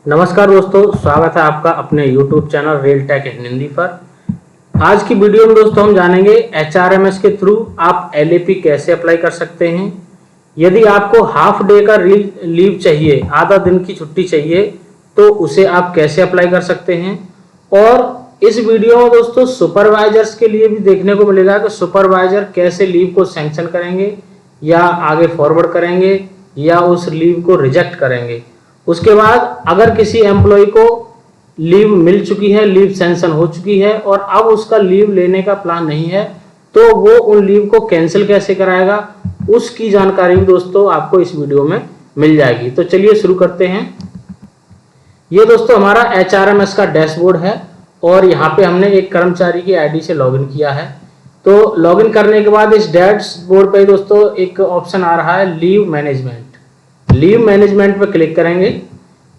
नमस्कार दोस्तों, स्वागत है आपका अपने YouTube चैनल रियल टेक इन हिंदी पर। आज की वीडियो में दोस्तों हम जानेंगे HRMS के थ्रू आप LAP कैसे अप्लाई कर सकते हैं। यदि आपको हाफ डे का लीव चाहिए, आधा दिन की छुट्टी चाहिए, तो उसे आप कैसे अप्लाई कर सकते हैं। और इस वीडियो में दोस्तों सुपरवाइजर्स के लिए भी देखने को मिलेगा कि सुपरवाइजर कैसे लीव को सैंक्शन करेंगे या आगे फॉरवर्ड करेंगे या उस लीव को रिजेक्ट करेंगे। उसके बाद अगर किसी एम्प्लॉय को लीव मिल चुकी है, लीव सैंक्शन हो चुकी है और अब उसका लीव लेने का प्लान नहीं है, तो वो उन लीव को कैंसिल कैसे कराएगा, उसकी जानकारी भी दोस्तों आपको इस वीडियो में मिल जाएगी। तो चलिए शुरू करते हैं। ये दोस्तों हमारा HRMS का डैशबोर्ड है और यहाँ पे हमने एक कर्मचारी की आईडी से लॉगिन किया है। तो लॉगिन करने के बाद इस डैशबोर्ड पे दोस्तों एक ऑप्शन आ रहा है लीव मैनेजमेंट। लीव मैनेजमेंट पर क्लिक करेंगे।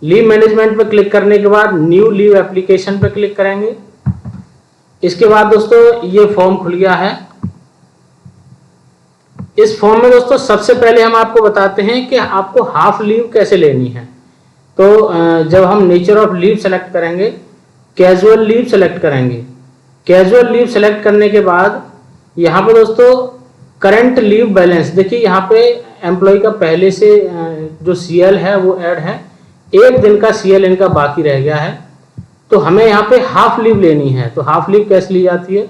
लीव मैनेजमेंट पर क्लिक करने के बाद न्यू लीव एप्लीकेशन पर क्लिक करेंगे। इसके बाद दोस्तों ये फॉर्म खुल गया है। इस फॉर्म में दोस्तों सबसे पहले हम आपको बताते हैं कि आपको हाफ लीव कैसे लेनी है। तो जब हम नेचर ऑफ लीव सेलेक्ट करेंगे, कैजुअल लीव सेलेक्ट करेंगे। कैजुअल लीव सेलेक्ट करने के बाद यहाँ पे दोस्तों करंट लीव बैलेंस, देखिए यहाँ पे एम्प्लॉय का पहले से जो CL है वो ऐड है, एक दिन का CL इनका बाकी रह गया है। तो हमें यहाँ पे हाफ लीव लेनी है। तो हाफ लीव कैसे ली जाती है,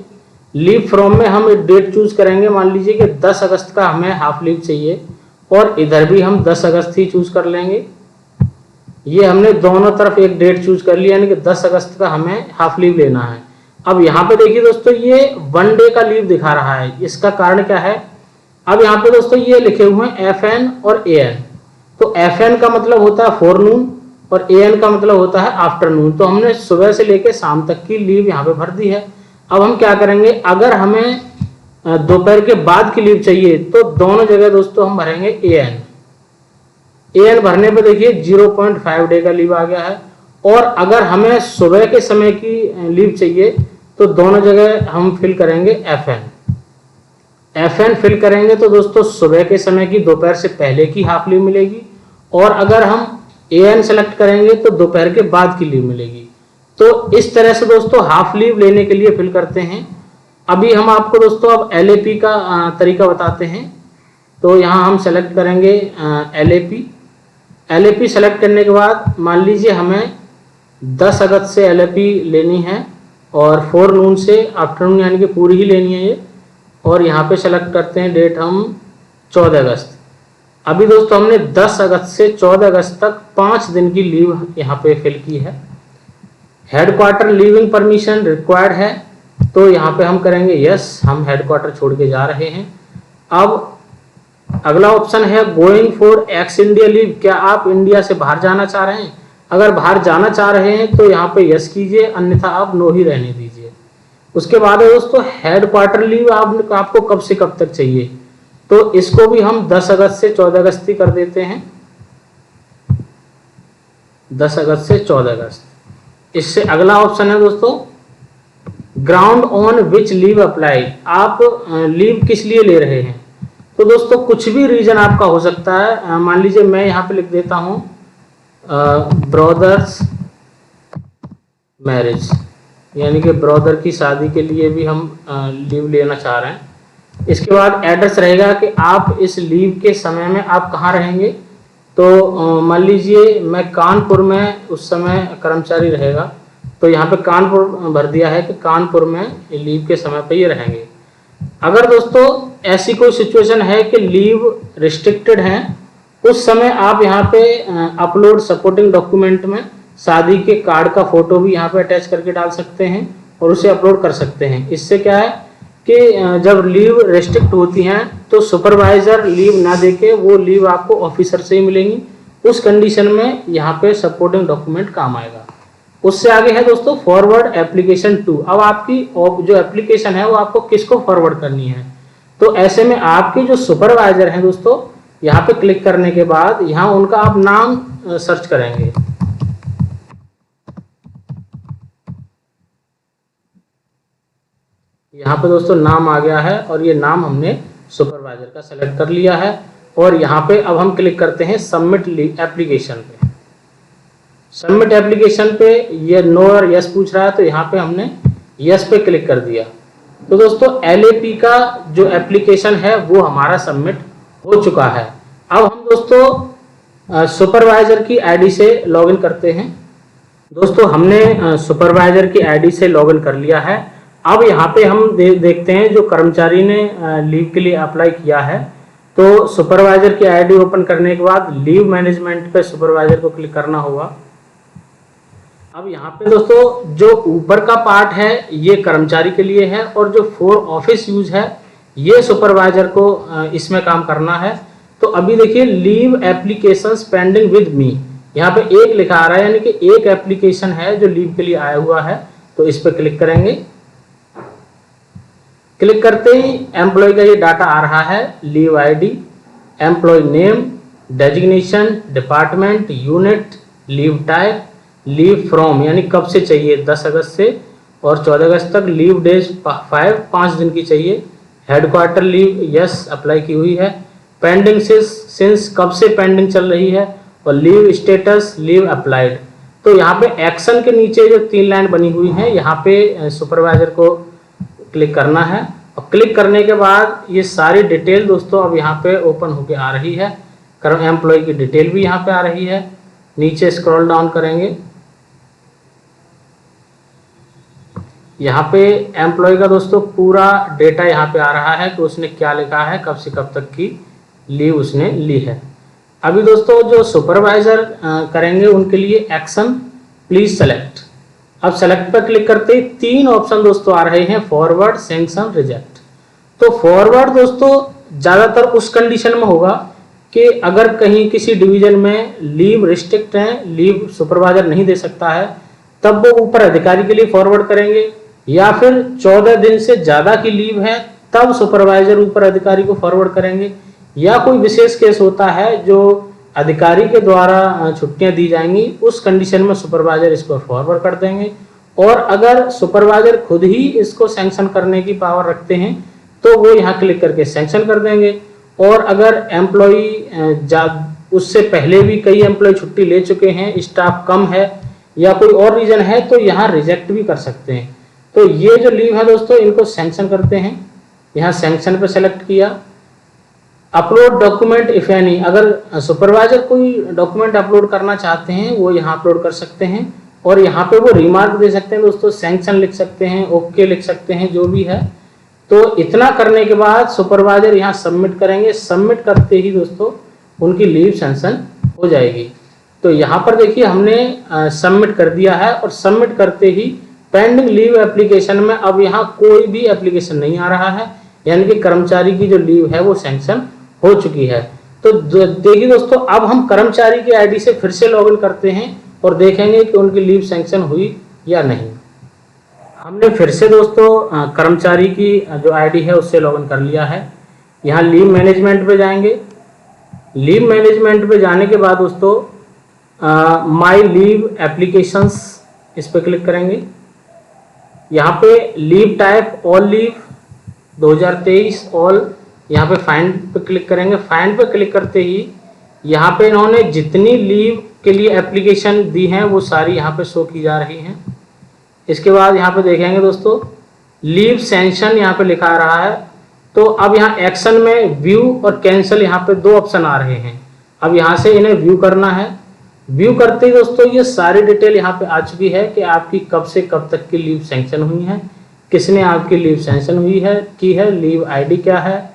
लीव फ्रॉम में हम एक डेट चूज करेंगे। मान लीजिए कि 10 अगस्त का हमें हाफ लीव चाहिए और इधर भी हम 10 अगस्त ही चूज कर लेंगे। ये हमने दोनों तरफ एक डेट चूज कर लिया, यानी कि 10 अगस्त का हमें हाफ लीव लेना है। अब यहाँ पे देखिए दोस्तों ये 1 डे का लीव दिखा रहा है। इसका कारण क्या है, अब यहाँ पे दोस्तों ये लिखे हुए हैं FN और AN। तो FN का मतलब होता है फोरनून और AN का मतलब होता है आफ्टरनून। तो हमने सुबह से लेकर शाम तक की लीव यहाँ पे भर दी है। अब हम क्या करेंगे, अगर हमें दोपहर के बाद की लीव चाहिए तो दोनों जगह दोस्तों हम भरेंगे AN। AN भरने पे देखिए 0.5 डे का लीव आ गया है। और अगर हमें सुबह के समय की लीव चाहिए तो दोनों जगह हम फिल करेंगे FN फिल करेंगे तो दोस्तों सुबह के समय की दोपहर से पहले की हाफ लीव मिलेगी और अगर हम AN सेलेक्ट करेंगे तो दोपहर के बाद की लीव मिलेगी। तो इस तरह से दोस्तों हाफ लीव लेने के लिए फिल करते हैं। अभी हम आपको दोस्तों अब LAP का तरीका बताते हैं। तो यहाँ हम सेलेक्ट करेंगे LAP सेलेक्ट करने के बाद मान लीजिए हमें 10 अगस्त से LAP लेनी है और 4 नून से आफ्टरनून यानी कि पूरी ही लेनी है ये। और यहाँ पे सेलेक्ट करते हैं डेट हम 14 अगस्त। अभी दोस्तों हमने 10 अगस्त से 14 अगस्त तक 5 दिन की लीव यहाँ पे फिल की है। हेडक्वार्टर लीविंग परमिशन रिक्वायर्ड है, तो यहाँ पे हम करेंगे यस, हम हेडक्वार्टर छोड़ के जा रहे हैं। अब अगला ऑप्शन है going for x India leave, क्या आप इंडिया से बाहर जाना चाह रहे हैं। अगर बाहर जाना चाह रहे हैं तो यहाँ पे यस कीजिए, अन्यथा आप नो ही रहने दीजिए। उसके बाद है दोस्तों हेडक्वार्टर लीव आपको कब से कब तक चाहिए, तो इसको भी हम 10 अगस्त से 14 अगस्त ही कर देते हैं। 10 अगस्त से 14 अगस्त। इससे अगला ऑप्शन है दोस्तों ground on which leave apply, आप लीव किस लिए ले रहे हैं। तो दोस्तों कुछ भी रीजन आपका हो सकता है। मान लीजिए मैं यहाँ पे लिख देता हूँ ब्रदर्स मैरिज, यानी कि ब्रदर की शादी के लिए भी हम लीव लेना चाह रहे हैं। इसके बाद एड्रेस रहेगा कि आप इस लीव के समय में आप कहाँ रहेंगे। तो मान लीजिए मैं कानपुर में उस समय कर्मचारी रहेगा, तो यहाँ पे कानपुर भर दिया है कि कानपुर में लीव के समय पे ये रहेंगे। अगर दोस्तों ऐसी कोई सिचुएशन है कि लीव रिस्ट्रिक्टेड है, उस समय आप यहाँ पे अपलोड सपोर्टिंग डॉक्यूमेंट में शादी के कार्ड का फोटो भी यहाँ पे अटैच करके डाल सकते हैं और उसे अपलोड कर सकते हैं। इससे क्या है कि जब लीव रेस्ट्रिक्ट होती हैं तो सुपरवाइजर लीव ना देके वो लीव आपको ऑफिसर से ही मिलेंगी। उस कंडीशन में यहाँ पे सपोर्टिंग डॉक्यूमेंट काम आएगा। उससे आगे है दोस्तों फॉरवर्ड एप्लीकेशन टू। अब आपकी जो एप्लीकेशन है वो आपको किसको फॉरवर्ड करनी है, तो ऐसे में आपके जो सुपरवाइजर हैं दोस्तों, यहाँ पे क्लिक करने के बाद यहाँ उनका आप नाम सर्च करेंगे। यहाँ पे दोस्तों नाम आ गया है और ये नाम हमने सुपरवाइजर का सेलेक्ट कर लिया है। और यहाँ पे अब हम क्लिक करते हैं सबमिट एप्लीकेशन पे। सबमिट एप्लीकेशन पे ये नो और यस पूछ रहा है, तो यहाँ पे हमने यस पे क्लिक कर दिया। तो दोस्तों LAP का जो एप्लीकेशन है वो हमारा सबमिट हो चुका है। अब हम दोस्तों सुपरवाइजर की आईडी से लॉगिन करते हैं। दोस्तों हमने सुपरवाइजर की आईडी से लॉगिन कर लिया है। अब यहाँ पे हम देखते हैं जो कर्मचारी ने लीव के लिए अप्लाई किया है। तो सुपरवाइजर की आईडी ओपन करने के बाद लीव मैनेजमेंट पे सुपरवाइजर को क्लिक करना होगा। अब यहाँ पे दोस्तों जो ऊपर का पार्ट है ये कर्मचारी के लिए है और जो फॉर ऑफिस यूज है ये सुपरवाइजर को इसमें काम करना है। तो अभी देखिए leave applications pending with me, यहाँ पे एक लिखा आ रहा है, यानी कि एक एप्लीकेशन है जो लीव के लिए आया हुआ है। तो इस पर क्लिक करेंगे। क्लिक करते ही एम्प्लॉय का ये डाटा आ रहा है, leave ID, employee name, designation, department, unit, leave type, leave from यानी कब से चाहिए 10 अगस्त से और 14 अगस्त तक, लीव डेज 5 दिन की चाहिए, हेडक्वार्टर लीव यस अप्लाई की हुई है, पेंडिंग सिंस कब से पेंडिंग चल रही है, और लीव स्टेटस लीव अप्लाइड। तो यहाँ पे एक्शन के नीचे जो 3 लाइन बनी हुई है यहाँ पे सुपरवाइजर को क्लिक करना है। और क्लिक करने के बाद ये सारी डिटेल दोस्तों अब यहाँ पे ओपन होके आ रही है। एम्प्लॉय की डिटेल भी यहाँ पे आ रही है। नीचे स्क्रॉल डाउन करेंगे, यहाँ पे एम्प्लॉय का दोस्तों पूरा डेटा यहाँ पे आ रहा है कि उसने क्या लिखा है, कब से कब तक की लीव उसने ली है। अभी दोस्तों जो सुपरवाइजर करेंगे उनके लिए एक्शन प्लीज सेलेक्ट। अब सेलेक्ट पर क्लिक करते ही 3 ऑप्शन दोस्तों आ रहे हैं, फॉरवर्ड, सैंक्शन, रिजेक्ट। तो फॉरवर्ड दोस्तों ज्यादातर उस कंडीशन में होगा कि अगर कहीं किसी डिवीजन में लीव रिस्ट्रिक्ट है, लीव सुपरवाइजर नहीं दे सकता है, तब वो ऊपर अधिकारी के लिए फॉरवर्ड करेंगे, या फिर 14 दिन से ज्यादा की लीव है तब सुपरवाइजर ऊपर अधिकारी को फॉरवर्ड करेंगे, या कोई विशेष केस होता है जो अधिकारी के द्वारा छुट्टियां दी जाएंगी, उस कंडीशन में सुपरवाइजर इसको फॉरवर्ड कर देंगे। और अगर सुपरवाइजर खुद ही इसको सैंक्शन करने की पावर रखते हैं तो वो यहाँ क्लिक करके सैंक्शन कर देंगे। और अगर एम्प्लॉई उससे पहले भी कई एम्प्लॉय छुट्टी ले चुके हैं, स्टाफ कम है या कोई और रीजन है, तो यहाँ रिजेक्ट भी कर सकते हैं। तो ये जो लीव है दोस्तों इनको सैंक्शन करते हैं। यहाँ सैंक्शन पे सेलेक्ट किया। अपलोड डॉक्यूमेंट इफ एनी, अगर सुपरवाइजर कोई डॉक्यूमेंट अपलोड करना चाहते हैं वो यहाँ अपलोड कर सकते हैं, और यहाँ पे वो रिमार्क दे सकते हैं दोस्तों, सैंक्शन लिख सकते हैं, ओके लिख सकते हैं, जो भी है। तो इतना करने के बाद सुपरवाइजर यहाँ सबमिट करेंगे। सबमिट करते ही दोस्तों उनकी लीव सैंक्शन हो जाएगी। तो यहाँ पर देखिए हमने सबमिट कर दिया है, और सबमिट करते ही पेंडिंग लीव एप्लीकेशन में अब यहाँ कोई भी एप्लीकेशन नहीं आ रहा है, यानी कि कर्मचारी की जो लीव है वो सैंक्शन हो चुकी है। तो देखिए दोस्तों अब हम कर्मचारी की आईडी से फिर से लॉगिन करते हैं और देखेंगे कि उनकी लीव सैंक्शन हुई या नहीं। हमने फिर से दोस्तों कर्मचारी की जो आईडी है उससे लॉगिन कर लिया है। यहाँ लीव मैनेजमेंट पे जाएंगे। लीव मैनेजमेंट पे जाने के बाद दोस्तों माय लीव एप्लीकेशंस इस पर क्लिक करेंगे। यहाँ पे leave type all leave 2023 all, यहाँ पे फाइंड पे क्लिक करेंगे। फाइंड पे क्लिक करते ही यहाँ पे इन्होंने जितनी लीव के लिए एप्लीकेशन दी हैं वो सारी यहाँ पे शो की जा रही हैं। इसके बाद यहाँ पे देखेंगे दोस्तों लीव सैंक्शन यहाँ पे लिखा आ रहा है। तो अब यहाँ एक्शन में व्यू और कैंसिल यहाँ पे 2 ऑप्शन आ रहे हैं। अब यहाँ से इन्हें व्यू करना है। व्यू करते ही दोस्तों ये सारी डिटेल यहाँ पे आ चुकी है कि आपकी कब से कब तक की लीव सैंक्शन हुई है, किसने आपकी लीव सैंक्शन हुई है की है, लीव आईडी क्या है,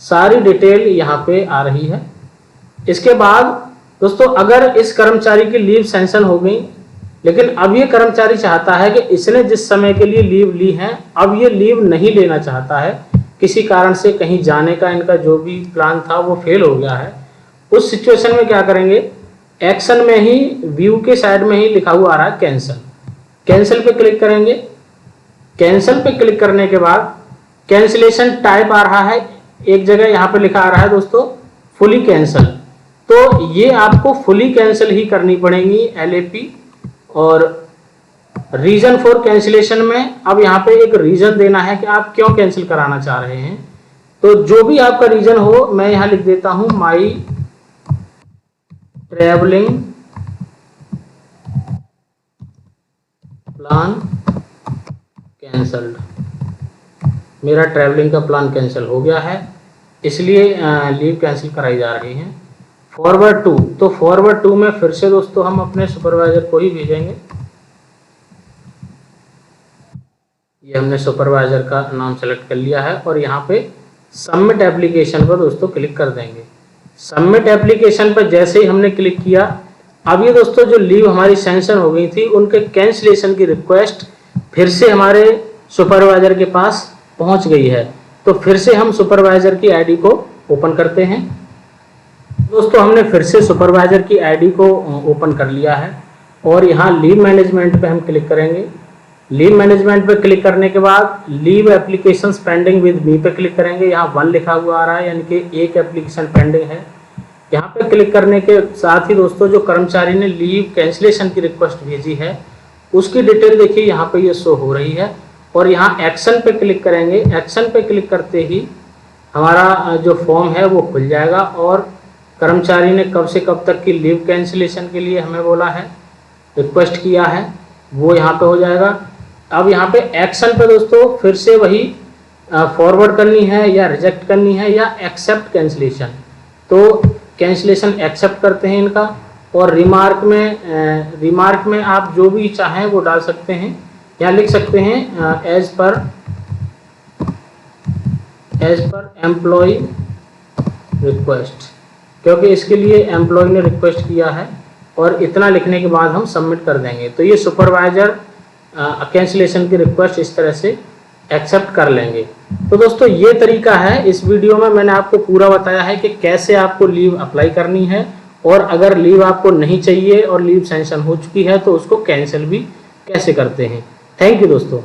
सारी डिटेल यहाँ पे आ रही है। इसके बाद दोस्तों अगर इस कर्मचारी की लीव सैंक्शन हो गई, लेकिन अब ये कर्मचारी चाहता है कि इसने जिस समय के लिए लीव ली है अब ये लीव नहीं लेना चाहता है, किसी कारण से कहीं जाने का इनका जो भी प्लान था वो फेल हो गया है, उस सिचुएशन में क्या करेंगे, एक्शन में ही व्यू के साइड में ही लिखा हुआ आ रहा है कैंसिल। कैंसिल पे क्लिक करेंगे। कैंसिल पे क्लिक करने के बाद कैंसिलेशन टाइप आ रहा है, एक जगह यहाँ पे लिखा आ रहा है दोस्तों फुली कैंसिल। तो ये आपको फुली कैंसिल ही करनी पड़ेगी LAP। और रीजन फॉर कैंसिलेशन में अब यहाँ पे एक रीजन देना है कि आप क्यों कैंसिल कराना चाह रहे हैं। तो जो भी आपका रीजन हो, मैं यहाँ लिख देता हूँ माई ट्रैवलिंग प्लान कैंसल्ड, मेरा ट्रैवलिंग का प्लान कैंसिल हो गया है, इसलिए लीव कैंसिल कराई जा रही है। फॉरवर्ड टू, तो फॉरवर्ड टू में फिर से दोस्तों हम अपने सुपरवाइजर को ही भेजेंगे। ये हमने सुपरवाइजर का नाम सेलेक्ट कर लिया है और यहाँ पे सबमिट एप्लीकेशन पर दोस्तों क्लिक कर देंगे। सबमिट एप्लीकेशन पर जैसे ही हमने क्लिक किया, अब ये दोस्तों जो लीव हमारी सैंक्शन हो गई थी उनके कैंसिलेशन की रिक्वेस्ट फिर से हमारे सुपरवाइजर के पास पहुंच गई है। तो फिर से हम सुपरवाइजर की आईडी को ओपन करते हैं। दोस्तों हमने फिर से सुपरवाइजर की आईडी को ओपन कर लिया है और यहाँ लीव मैनेजमेंट पे हम क्लिक करेंगे। लीव मैनेजमेंट पे क्लिक करने के बाद leave applications pending with me पे क्लिक करेंगे। यहाँ 1 लिखा हुआ आ रहा है, यानी कि एक एप्लीकेशन पेंडिंग है। यहाँ पे क्लिक करने के साथ ही दोस्तों जो कर्मचारी ने लीव कैंसिलेशन की रिक्वेस्ट भेजी है उसकी डिटेल देखिए यहाँ पे ये शो हो रही है और यहाँ एक्शन पे क्लिक करेंगे। एक्शन पे क्लिक करते ही हमारा जो फॉर्म है वो खुल जाएगा और कर्मचारी ने कब से कब तक की लीव कैंसिलेशन के लिए हमें बोला है, रिक्वेस्ट किया है, वो यहाँ पे हो जाएगा। अब यहाँ पे एक्शन पे दोस्तों फिर से वही फॉरवर्ड करनी है या रिजेक्ट करनी है या एक्सेप्ट कैंसिलेशन। तो कैंसिलेशन एक्सेप्ट करते हैं इनका और रिमार्क में आप जो भी चाहें वो डाल सकते हैं। यहाँ लिख सकते हैं एज पर एम्प्लॉय रिक्वेस्ट, क्योंकि इसके लिए एम्प्लॉय ने रिक्वेस्ट किया है और इतना लिखने के बाद हम सबमिट कर देंगे। तो ये सुपरवाइजर कैंसिलेशन की रिक्वेस्ट इस तरह से एक्सेप्ट कर लेंगे। तो दोस्तों ये तरीका है। इस वीडियो में मैंने आपको पूरा बताया है कि कैसे आपको लीव अप्लाई करनी है और अगर लीव आपको नहीं चाहिए और लीव सैंक्शन हो चुकी है तो उसको कैंसिल भी कैसे करते हैं। थैंक यू दोस्तों।